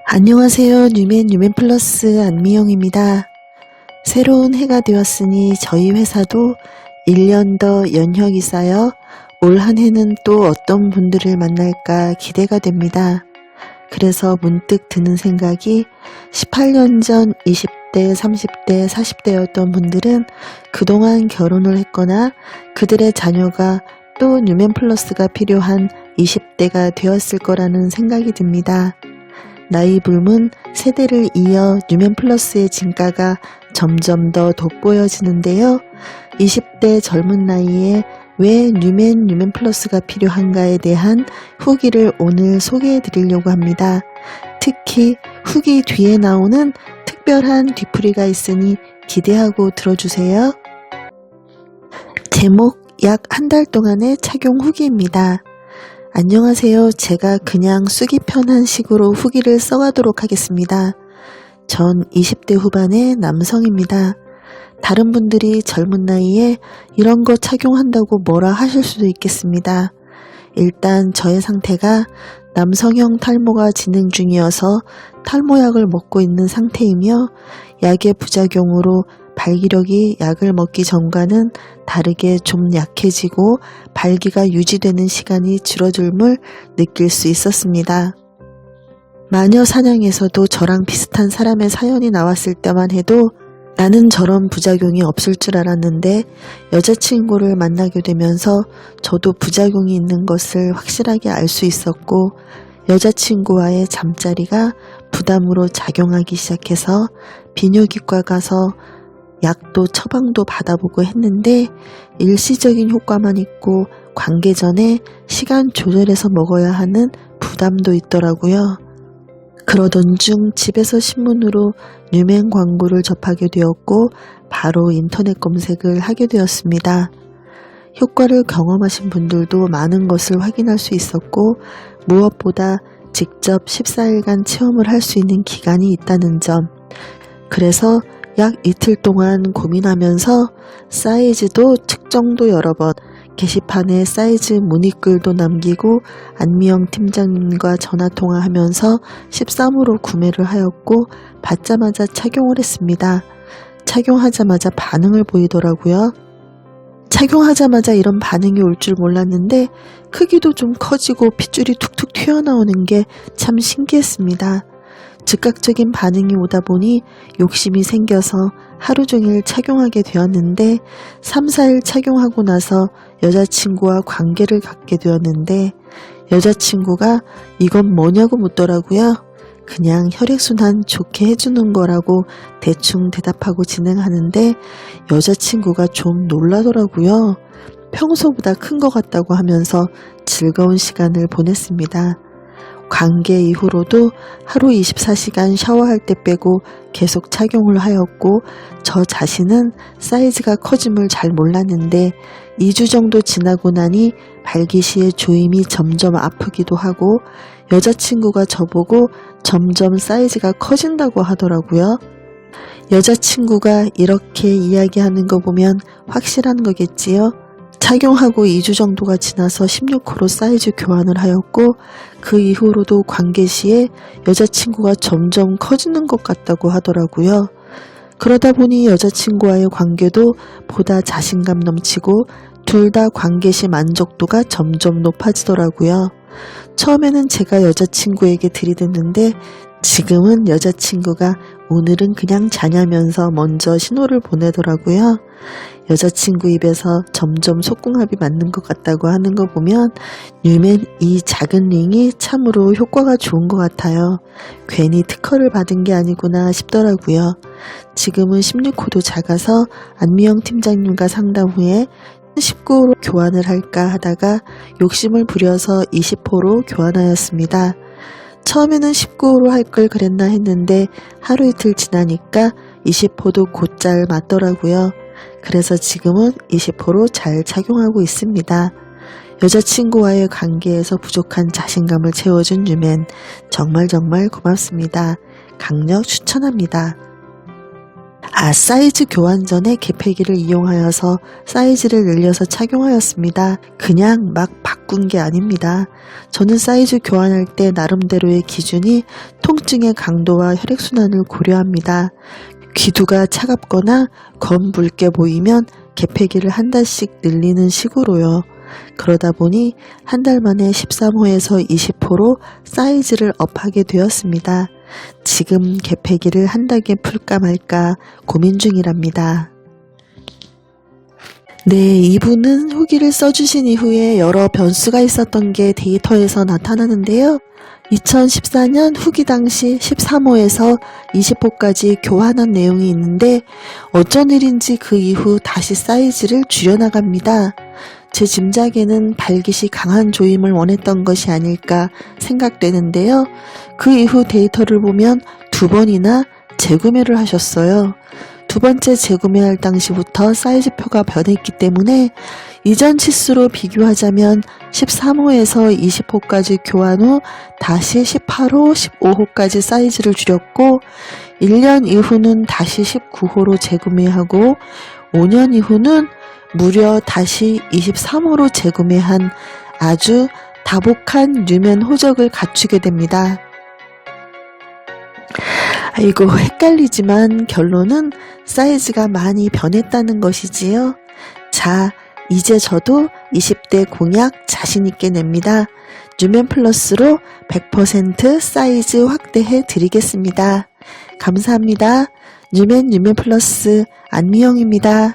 안녕하세요. 뉴맨 플러스 안미영입니다. 새로운 해가 되었으니 저희 회사도 1년 더 연휴이 쌓여 올 한 해는 또 어떤 분들을 만날까 기대가 됩니다. 그래서 문득 드는 생각이 18년 전 20대, 30대, 40대였던 분들은 그동안 결혼을 했거나 그들의 자녀가 또 뉴맨 플러스가 필요한 20대가 되었을 거라는 생각이 듭니다. 나이 불문 세대를 이어 뉴맨 플러스의 진가가 점점 더 돋보여지는데요. 20대 젊은 나이에 왜 뉴맨 플러스가 필요한가에 대한 후기를 오늘 소개해 드리려고 합니다. 특히 후기 뒤에 나오는 특별한 뒤풀이가 있으니 기대하고 들어주세요. 제목 약 한 달 동안의 착용 후기입니다. 안녕하세요. 제가 그냥 쓰기 편한 식으로 후기를 써가도록 하겠습니다. 전 20대 후반의 남성입니다. 다른 분들이 젊은 나이에 이런 거 착용한다고 뭐라 하실 수도 있겠습니다. 일단 저의 상태가 남성형 탈모가 진행 중이어서 탈모약을 먹고 있는 상태이며 약의 부작용으로 발기력이 약을 먹기 전과는 다르게 좀 약해지고 발기가 유지되는 시간이 줄어들물 느낄 수 있었습니다. 마녀 사냥에서도 저랑 비슷한 사람의 사연이 나왔을 때만 해도 나는 저런 부작용이 없을 줄 알았는데 여자친구를 만나게 되면서 저도 부작용이 있는 것을 확실하게 알 수 있었고 여자친구와의 잠자리가 부담으로 작용하기 시작해서 비뇨기과 가서 약도 처방도 받아보고 했는데 일시적인 효과만 있고 관계 전에 시간 조절해서 먹어야 하는 부담도 있더라고요. 그러던 중 집에서 신문으로 뉴맨 광고를 접하게 되었고 바로 인터넷 검색을 하게 되었습니다. 효과를 경험하신 분들도 많은 것을 확인할 수 있었고 무엇보다 직접 14일간 체험을 할 수 있는 기간이 있다는 점. 그래서 약 이틀 동안 고민하면서 사이즈도 측정도 여러 번 게시판에 사이즈 문의글도 남기고 안미영 팀장님과 전화통화하면서 13호로 구매를 하였고 받자마자 착용을 했습니다. 착용하자마자 반응을 보이더라고요. 착용하자마자 이런 반응이 올 줄 몰랐는데 크기도 좀 커지고 핏줄이 툭툭 튀어나오는 게 참 신기했습니다. 즉각적인 반응이 오다 보니 욕심이 생겨서 하루 종일 착용하게 되었는데 3, 4일 착용하고 나서 여자친구와 관계를 갖게 되었는데 여자친구가 이건 뭐냐고 묻더라고요. 그냥 혈액순환 좋게 해주는 거라고 대충 대답하고 진행하는데 여자친구가 좀 놀라더라고요. 평소보다 큰 것 같다고 하면서 즐거운 시간을 보냈습니다. 관계 이후로도 하루 24시간 샤워할 때 빼고 계속 착용을 하였고 저 자신은 사이즈가 커짐을 잘 몰랐는데 2주 정도 지나고 나니 발기 시에 조임이 점점 아프기도 하고 여자친구가 저보고 점점 사이즈가 커진다고 하더라고요. 여자친구가 이렇게 이야기하는 거 보면 확실한 거겠지요? 착용하고 2주 정도가 지나서 16호로 사이즈 교환을 하였고 그 이후로도 관계 시에 여자친구가 점점 커지는 것 같다고 하더라고요. 그러다 보니 여자친구와의 관계도 보다 자신감 넘치고 둘 다 관계 시 만족도가 점점 높아지더라고요. 처음에는 제가 여자친구에게 들이댔는데 지금은 여자친구가 오늘은 그냥 자냐면서 먼저 신호를 보내더라고요. 여자친구 입에서 점점 속궁합이 맞는 것 같다고 하는 거 보면 뉴맨 이 작은 링이 참으로 효과가 좋은 것 같아요. 괜히 특허를 받은 게 아니구나 싶더라고요. 지금은 16호도 작아서 안미영 팀장님과 상담 후에 19호로 교환을 할까 하다가 욕심을 부려서 20호로 교환하였습니다. 처음에는 19호로 할 걸 그랬나 했는데 하루 이틀 지나니까 20호도 곧잘 맞더라고요. 그래서 지금은 20호로 잘 착용하고 있습니다. 여자친구와의 관계에서 부족한 자신감을 채워준 뉴맨 정말 고맙습니다. 강력 추천합니다. 사이즈 교환 전에 개폐기를 이용하여서 사이즈를 늘려서 착용하였습니다. 그냥 막 바꾼 게 아닙니다. 저는 사이즈 교환할 때 나름대로의 기준이 통증의 강도와 혈액순환을 고려합니다. 귀두가 차갑거나 검 붉게 보이면 개폐기를 한 달씩 늘리는 식으로요. 그러다 보니 한 달 만에 13호에서 20호로 사이즈를 업하게 되었습니다. 지금 개폐기를 한 달에 풀까 말까 고민 중이랍니다. 네, 이분은 후기를 써주신 이후에 여러 변수가 있었던 게 데이터에서 나타나는데요. 2014년 후기 당시 13호에서 20호까지 교환한 내용이 있는데 어쩐 일인지 그 이후 다시 사이즈를 줄여나갑니다. 제 짐작에는 발깃이 강한 조임을 원했던 것이 아닐까 생각되는데요. 그 이후 데이터를 보면 2번이나 재구매를 하셨어요. 두 번째 재구매할 당시부터 사이즈표가 변했기 때문에 이전 치수로 비교하자면 13호에서 20호까지 교환 후 다시 18호, 15호까지 사이즈를 줄였고 1년 이후는 다시 19호로 재구매하고 5년 이후는 무려 다시 23호로 재구매한 아주 다복한 류면 호적을 갖추게 됩니다. 아이고 헷갈리지만 결론은 사이즈가 많이 변했다는 것이지요. 자, 이제 저도 20대 공약 자신있게 냅니다. 뉴면 플러스로 100% 사이즈 확대해 드리겠습니다. 감사합니다. 뉴면 플러스 안미영입니다.